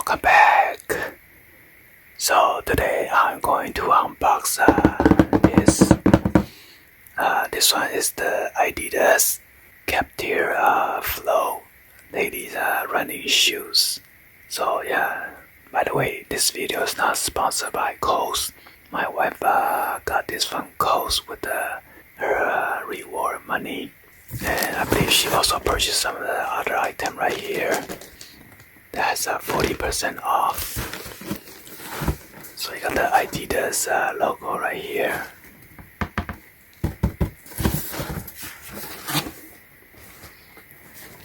welcome back. So today I'm going to unbox this one is the Adidas Capture Flow ladies running shoes. So yeah, by the way, this video is not sponsored by Kohl's. My wife got this from Kohl's with her reward money, and I believe she also purchased some of the other item right here. That's 40% off. So you got the Adidas logo right here.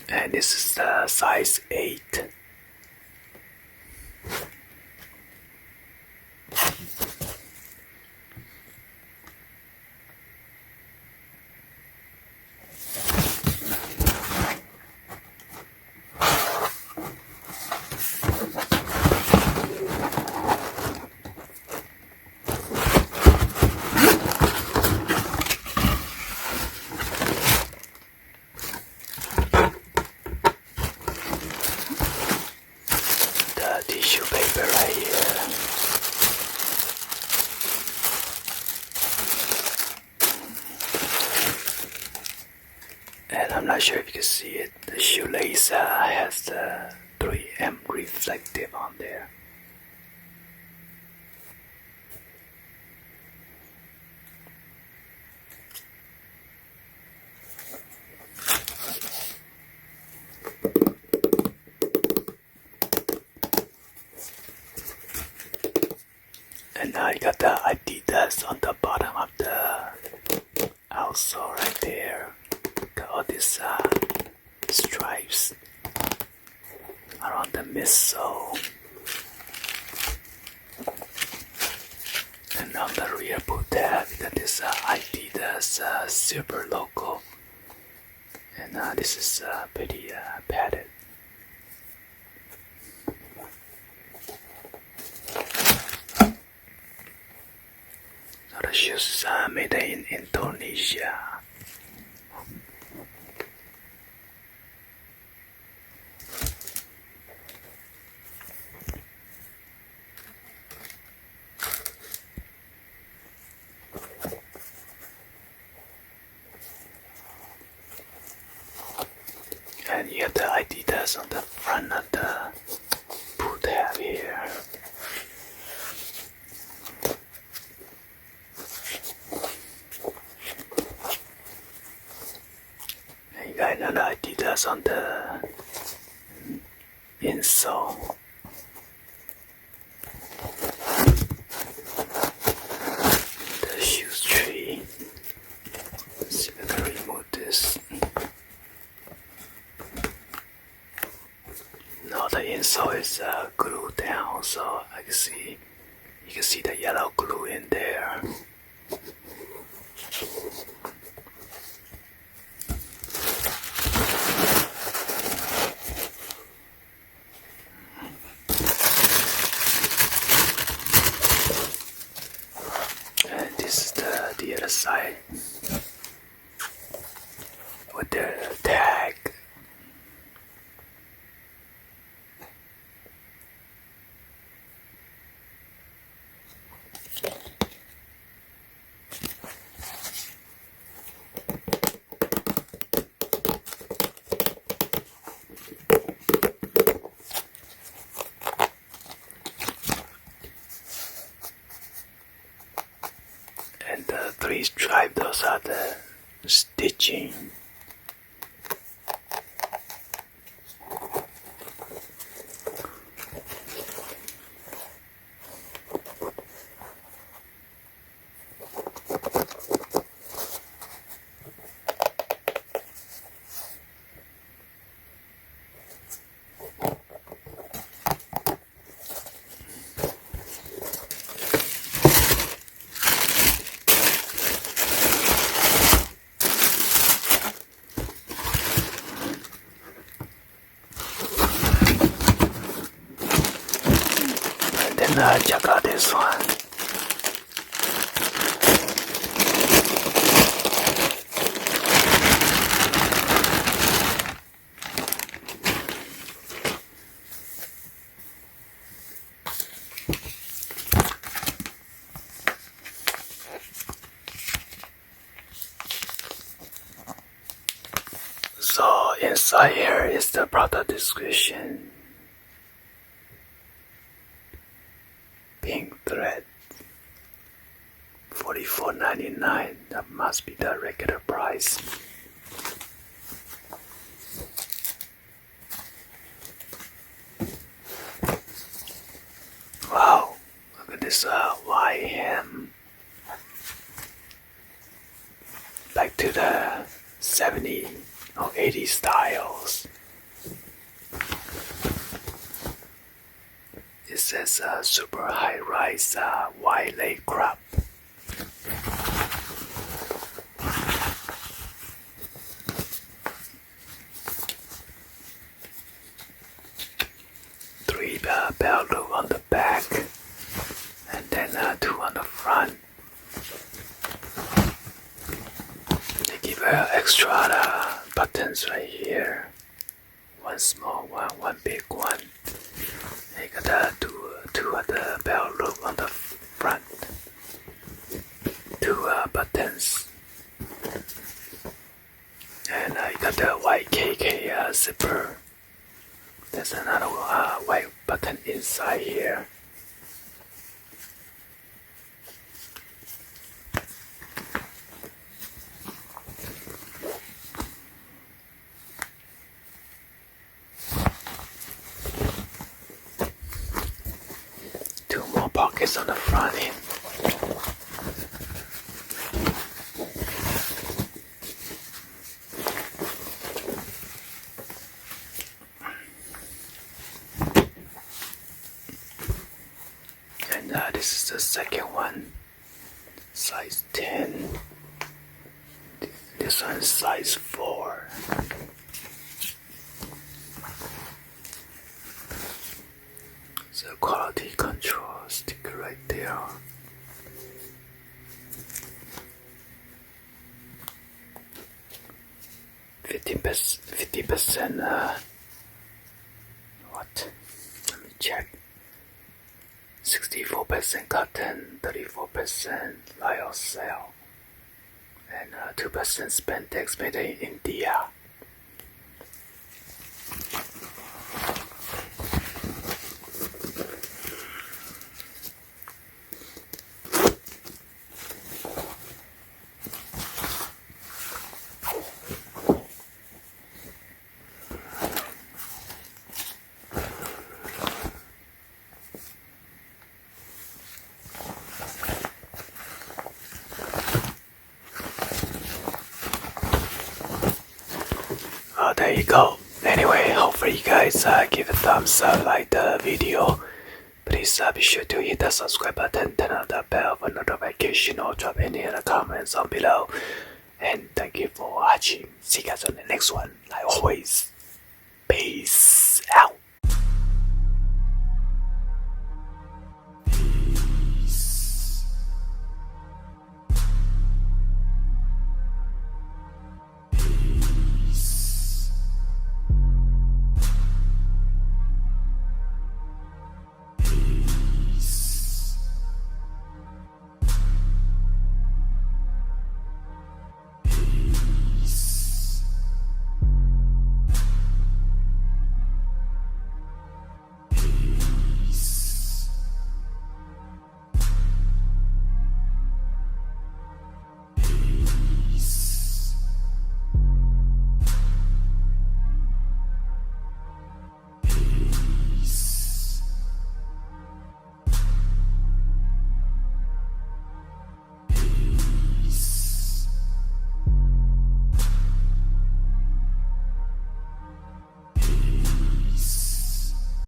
And this is the size 8. Tissue paper right here. And I'm not sure if you can see it. The shoelace has the 3M reflective on there. And now you got the Adidas on the bottom of the outsole right there. Got all these stripes around the midsole. And on the rear boot tab, you got this Adidas silver logo. And this is pretty padded. The shoes are made in Indonesia. And you have the Adidas on the front of the boot tab here. Got another Adidas on the insole. The shoes tree. Let's see if I can remove this. No, the insole is glued down, so I can see you can see the yellow glue in there. This is the other side with the tag. And the 3 stripes, those are the stitching. Check out this one. Inside here is the product description. Pink thread, $44.99. That must be the regular price. Wow, look at this white hem. Back to the 70 or 80 styles. It says super high rise wide leg crop. Three bell loop on the back, and then two on the front. They give extra buttons right here. One small one, one big one. They got two of the bell loop on the front. Two buttons. And you got the white KK zipper. There's another white button inside here. Two more pockets on the front end. This is the second one, size 10. This one is size 4. So quality control sticker right there. Fifty percent. What? Let me check. 64% cotton, 34% lyocell, and 2% spandex made in India. There you go. Anyway, hopefully you guys give a thumbs up, like the video. Please be sure to hit the subscribe button, turn on the bell for notification, or drop any other comments on below. And thank you for watching. See you guys on the next one. Like always, peace out.